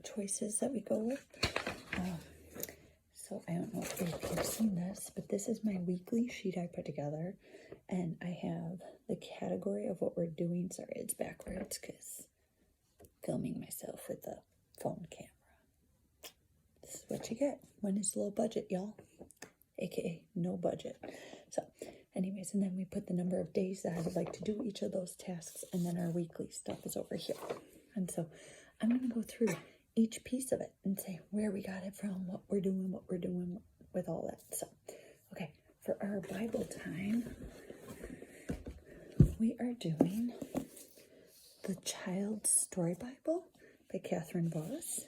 choices that we go with. So I don't know if you've seen this, but this is my weekly sheet I put together, and I have the category of what we're doing. Sorry, it's backwards because filming myself with the phone camera. This is what you get when it's low budget, y'all, aka no budget. So anyways, and then we put the number of days that I would like to do each of those tasks, and then our weekly stuff is over here. And so I'm going to go through each piece of it and say where we got it from, what we're doing with all that. So, okay, for our Bible time, we are doing the Child's Story Bible by Catherine Voss,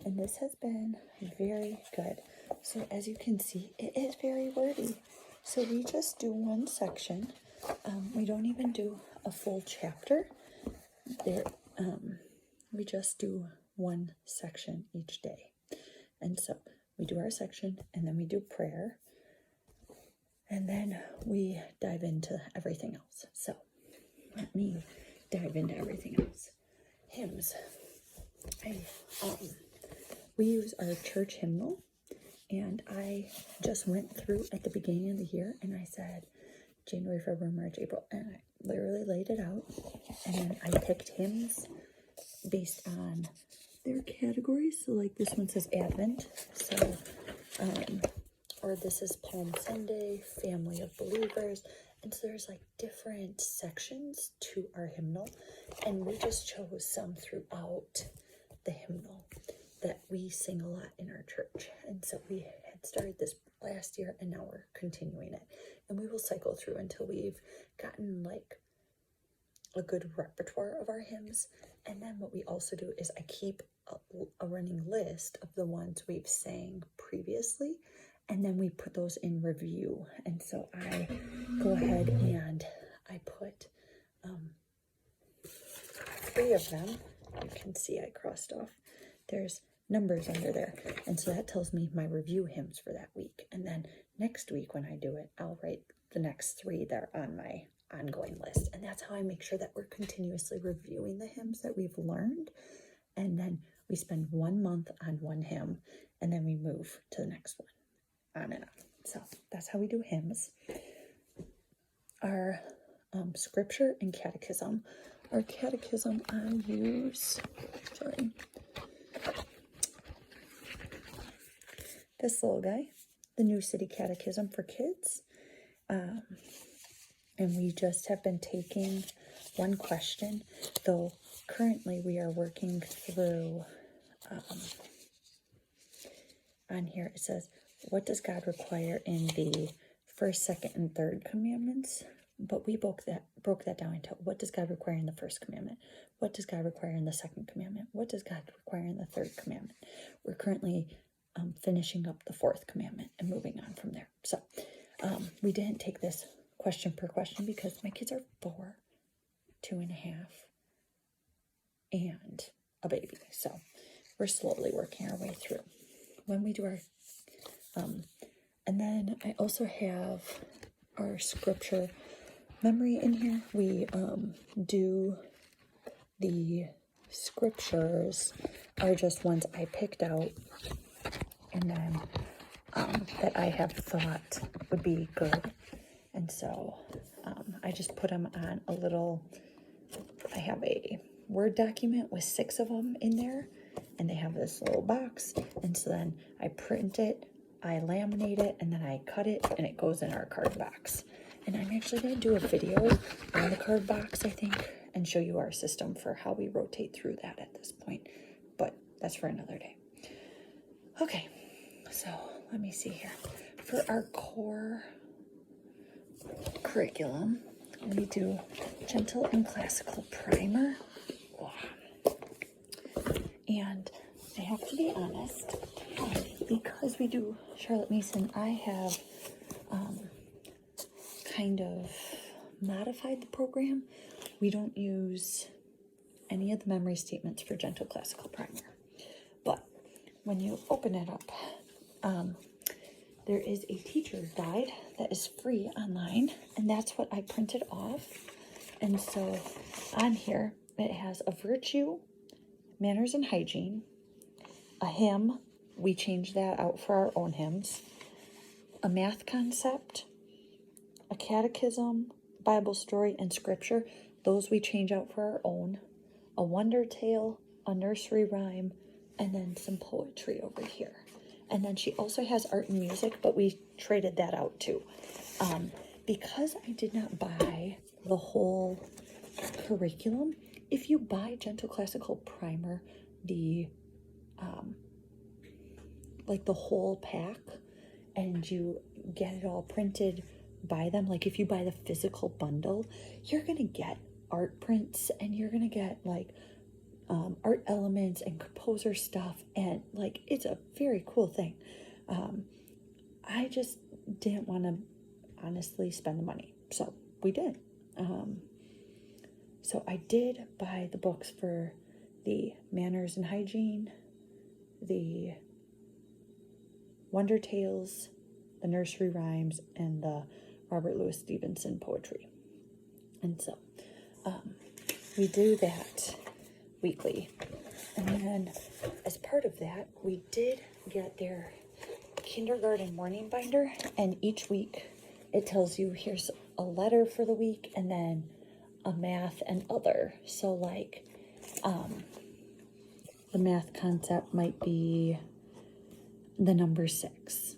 and this has been very good. So as you can see, it is very wordy. So we just do one section. We don't even do a full chapter. We just do one section each day. And so we do our section, and then we do prayer, and then we dive into everything else. So let me dive into everything else. Hymns. We use our church hymnal, and I just went through at the beginning of the year, and I said January, February, March, April, and I literally laid it out, and then I picked hymns based on their categories. So like this one says Advent, so or this is Palm Sunday, Family of Believers, and so there's like different sections to our hymnal, and we just chose some throughout the hymnal that we sing a lot in our church. And so we had started this last year, and now we're continuing it, and we will cycle through until we've gotten like a good repertoire of our hymns. And then what we also do is I keep a running list of the ones we've sang previously, and then we put those in review. And so I go ahead and I put 3 of them. You can see I crossed off. There's numbers under there, and so that tells me my review hymns for that week. And then next week when I do it, I'll write the next 3 that are on my ongoing list, and that's how I make sure that we're continuously reviewing the hymns that we've learned. And then we spend 1 month on one hymn, and then we move to the next one, on and on. So that's how we do hymns. Our scripture and catechism. Our catechism I use, this little guy, the New City Catechism for Kids. And we just have been taking one question, though currently we are working through, on here it says, what does God require in the first, second, and third commandments? But we broke that down into what does God require in the first commandment? What does God require in the second commandment? What does God require in the third commandment? We're currently finishing up the 4th commandment and moving on from there. So we didn't take this question per question because my kids are 4, 2.5, and a baby. So we're slowly working our way through. When we do our, and then I also have our scripture memory in here. We do the scriptures are just ones I picked out, and then that I have thought would be good. And so I just put them on a little, I have a Word document with 6 of them in there, and they have this little box. And so then I print it, I laminate it, and then I cut it, and it goes in our card box. And I'm actually going to do a video on the card box, I think, and show you our system for how we rotate through that at this point. But that's for another day. Okay, so let me see here. For our core curriculum, we do Gentle and Classical Primer. And I have to be honest, because we do Charlotte Mason, I have kind of modified the program. We don't use any of the memory statements for Gentle Classical Primer. But when you open it up, there is a teacher's guide that is free online, and that's what I printed off. And so on here, it has a virtue, manners and hygiene, a hymn, we change that out for our own hymns. A math concept, a catechism, Bible story, and scripture, those we change out for our own. A wonder tale, a nursery rhyme, and then some poetry over here. And then she also has art and music, but we traded that out too. Because I did not buy the whole curriculum, if you buy Gentle Classical Primer, like the whole pack, and you get it all printed by them, like if you buy the physical bundle, you're gonna get art prints, and you're gonna get like art elements and composer stuff, and like it's a very cool thing. I just didn't want to honestly spend the money, so we did. So I did buy the books for the Manners and Hygiene, the Wonder Tales, the Nursery Rhymes, and the Robert Louis Stevenson poetry. And so we do that weekly. And then as part of that, we did get their kindergarten morning binder, and each week it tells you here's a letter for the week and then a math and other. So like the math concept might be the number 6.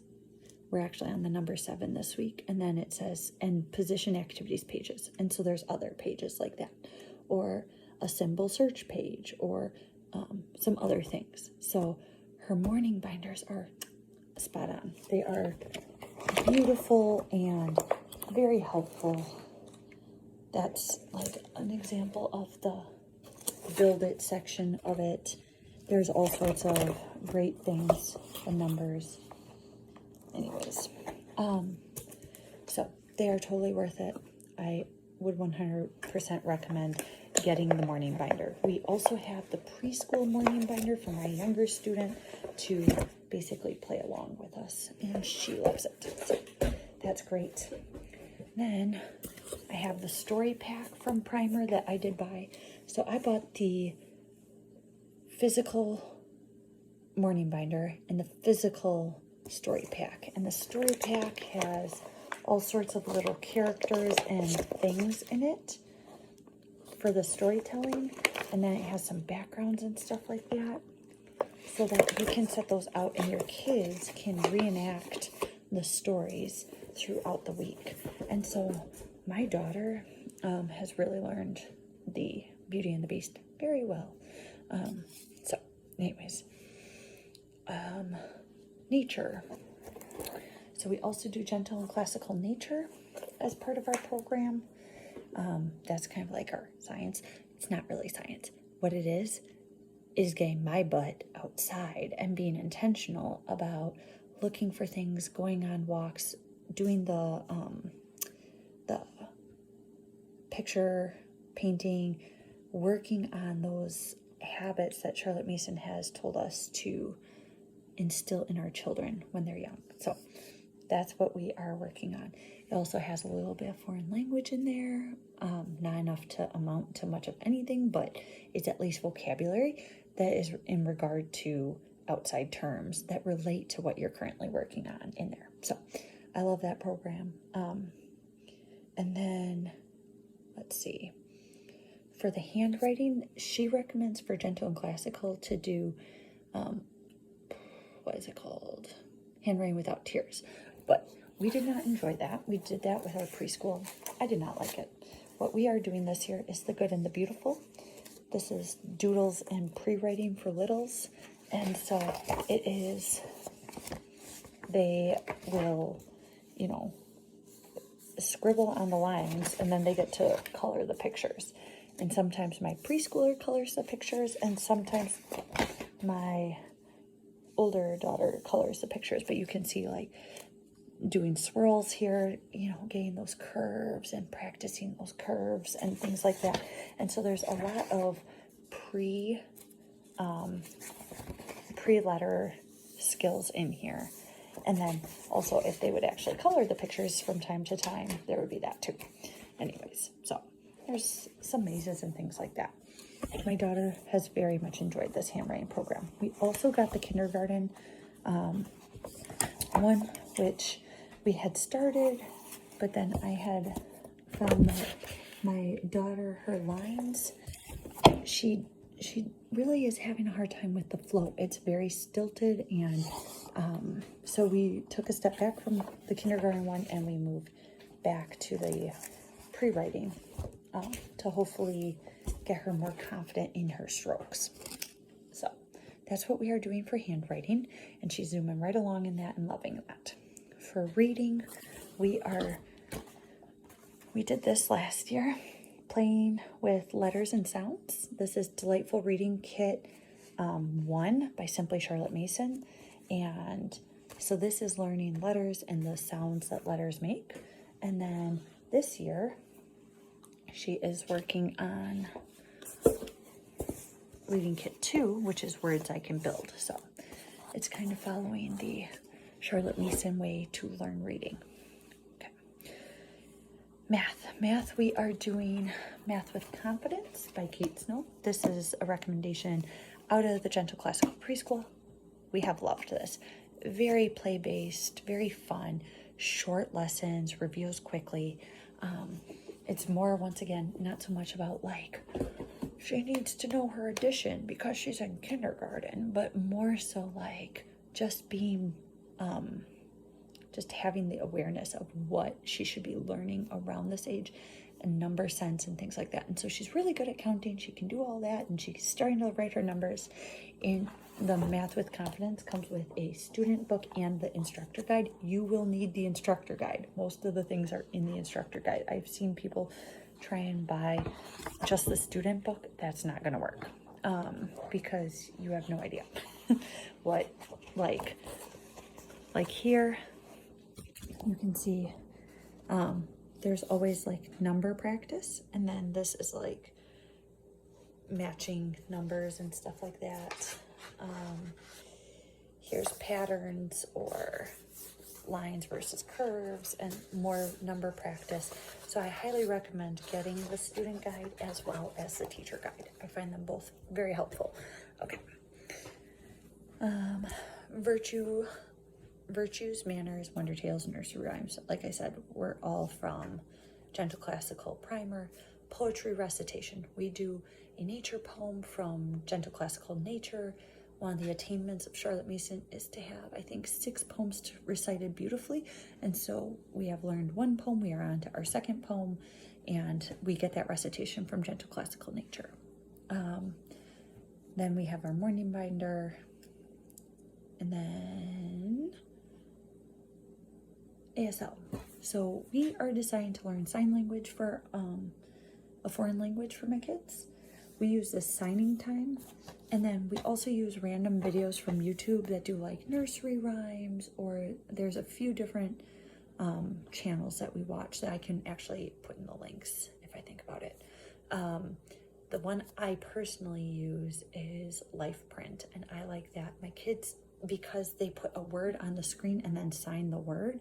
We're actually on the number 7 this week. And then it says, and position activities pages. And so there's other pages like that, or a symbol search page, or some other things. So her morning binders are spot on. They are beautiful and very helpful. That's like an example of the build it section of it. There's all sorts of great things, the numbers. Anyways, so they are totally worth it. I would 100% recommend getting the morning binder. We also have the preschool morning binder for my younger student to basically play along with us, and she loves it. So that's great. Then I have the story pack from Primer that I did buy. So I bought the physical morning binder and the physical story pack. And the story pack has all sorts of little characters and things in it for the storytelling. And then it has some backgrounds and stuff like that, so that you can set those out and your kids can reenact the stories throughout the week. And so my daughter has really learned the Beauty and the Beast very well. So anyways, nature. So we also do gentle and classical nature as part of our program. That's kind of like our science. It's not really science. What it is getting my butt outside and being intentional about looking for things, going on walks, doing the picture painting, working on those habits that Charlotte Mason has told us to instill in our children when they're young. So that's what we are working on. It also has a little bit of foreign language in there, not enough to amount to much of anything, but it's at least vocabulary that is in regard to outside terms that relate to what you're currently working on in there. So I love that program. And then, let's see, for the handwriting, she recommends for gentle and classical to do, what is it called? Handwriting without tears. But we did not enjoy that. We did that with our preschool. I did not like it. What we are doing this year is the good and the beautiful. This is doodles and pre-writing for littles. And so it is, they will, scribble on the lines, and then they get to color the pictures. And sometimes my preschooler colors the pictures, and sometimes my older daughter colors the pictures. But you can see like doing swirls here, getting those curves and practicing those curves and things like that. And so there's a lot of pre-letter skills in here. And then also if they would actually color the pictures from time to time, there would be that too. Anyways, so there's some mazes and things like that. My daughter has very much enjoyed this handwriting program. We also got the kindergarten one, which we had started, but then I had found that my daughter, her lines, she really is having a hard time with the flow. It's very stilted, and so we took a step back from the kindergarten one and we moved back to the pre-writing to hopefully get her more confident in her strokes. So that's what we are doing for handwriting, and she's zooming right along in that and loving that. For reading, we did this last year, playing with letters and sounds. This is Delightful Reading Kit 1 by Simply Charlotte Mason. And so this is learning letters and the sounds that letters make. And then this year, she is working on Reading Kit 2, which is Words I Can Build. So it's kind of following the Charlotte Mason way to learn reading. Okay. Math, we are doing Math with Confidence by Kate Snow. This is a recommendation out of the Gentle Classical Preschool. We have loved this. Very play-based, very fun, short lessons, reviews quickly. It's more, once again, not so much about like, she needs to know her addition because she's in kindergarten, but more so like just being, just having the awareness of what she should be learning around this age and number sense and things like that. And so she's really good at counting. She can do all that, and she's starting to write her numbers. In the Math with Confidence comes with a student book and the instructor guide. You will need the instructor guide. Most of the things are in the instructor guide. I've seen people try and buy just the student book. That's not going to work because you have no idea what, like here, you can see there's always like number practice, and then this is like matching numbers and stuff like that. Here's patterns or lines versus curves and more number practice. So I highly recommend getting the student guide as well as the teacher guide. I find them both very helpful. Okay. Virtues, Manners, Wonder Tales, Nursery Rhymes. Like I said, we're all from Gentle Classical Primer. Poetry recitation. We do a nature poem from Gentle Classical Nature. One of the attainments of Charlotte Mason is to have, I think, 6 poems recited beautifully. And so we have learned 1 poem. We are on to our 2nd poem, and we get that recitation from Gentle Classical Nature. Then we have our morning binder, and then ASL. So we are deciding to learn sign language for a foreign language for my kids. We use this signing time, and then we also use random videos from YouTube that do like nursery rhymes, or there's a few different channels that we watch that I can actually put in the links if I think about it. The one I personally use is Lifeprint, and I like that. My kids, because they put a word on the screen and then sign the word,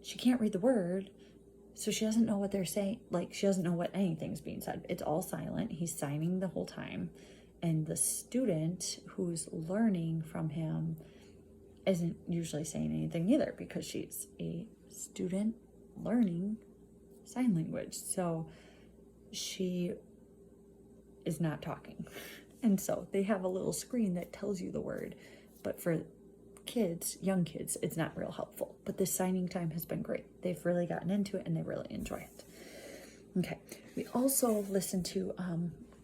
she can't read the word, so she doesn't know what they're saying. Like, she doesn't know what anything's being said. It's all silent. He's signing the whole time. And the student who's learning from him isn't usually saying anything either, because she's a student learning sign language. So she is not talking. And so they have a little screen that tells you the word. But for kids, young kids, it's not real helpful. But this signing time has been great. They've really gotten into it and they really enjoy it. Okay, we also listen to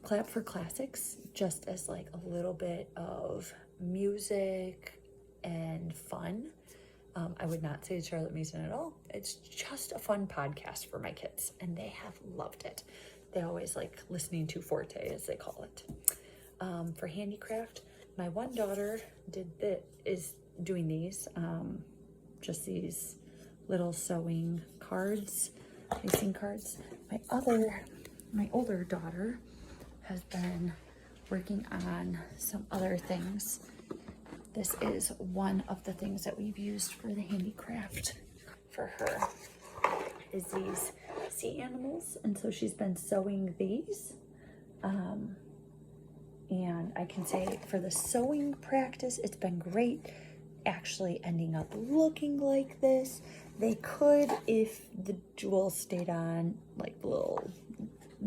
Clap for Classics, just as like a little bit of music and fun. I would not say Charlotte Mason at all. It's just a fun podcast for my kids, and they have loved it. They always like listening to Forte, as they call it. For handicraft, my one daughter is doing these, just these little sewing cards, facing cards. My older daughter has been working on some other things. This is one of the things that we've used for the handicraft for her, is these sea animals, and so she's been sewing these. And I can say for the sewing practice, it's been great. Actually ending up looking like this. They could, if the jewel stayed on, like the little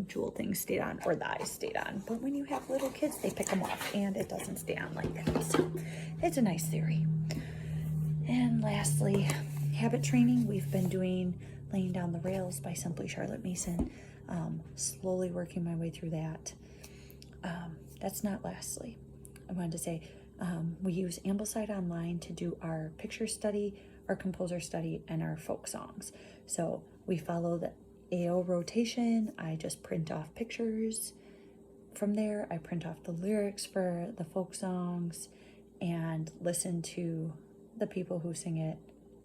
jewel thing stayed on, or the eyes stayed on. But when you have little kids, they pick them off and it doesn't stay on like that. So it's a nice theory. And lastly, habit training. We've been doing Laying Down the Rails by Simply Charlotte Mason. Slowly working my way through that. That's not lastly. I wanted to say we use AmblesideOnline to do our picture study, our composer study, and our folk songs. So we follow the AO rotation. I just print off pictures from there. I print off the lyrics for the folk songs and listen to the people who sing it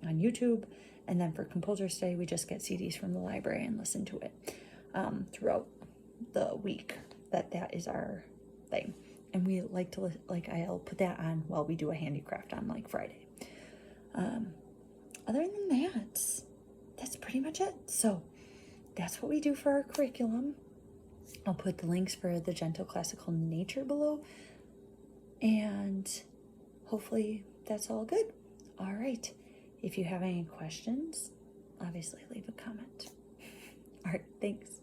on YouTube. And then for composer study, we just get CDs from the library and listen to it throughout the week. That is our thing. And we like to, I'll put that on while we do a handicraft on like Friday. Other than that, that's pretty much it. So that's what we do for our curriculum. I'll put the links for the Gentle Classical Nature below. And hopefully that's all good. All right. If you have any questions, obviously leave a comment. All right. Thanks.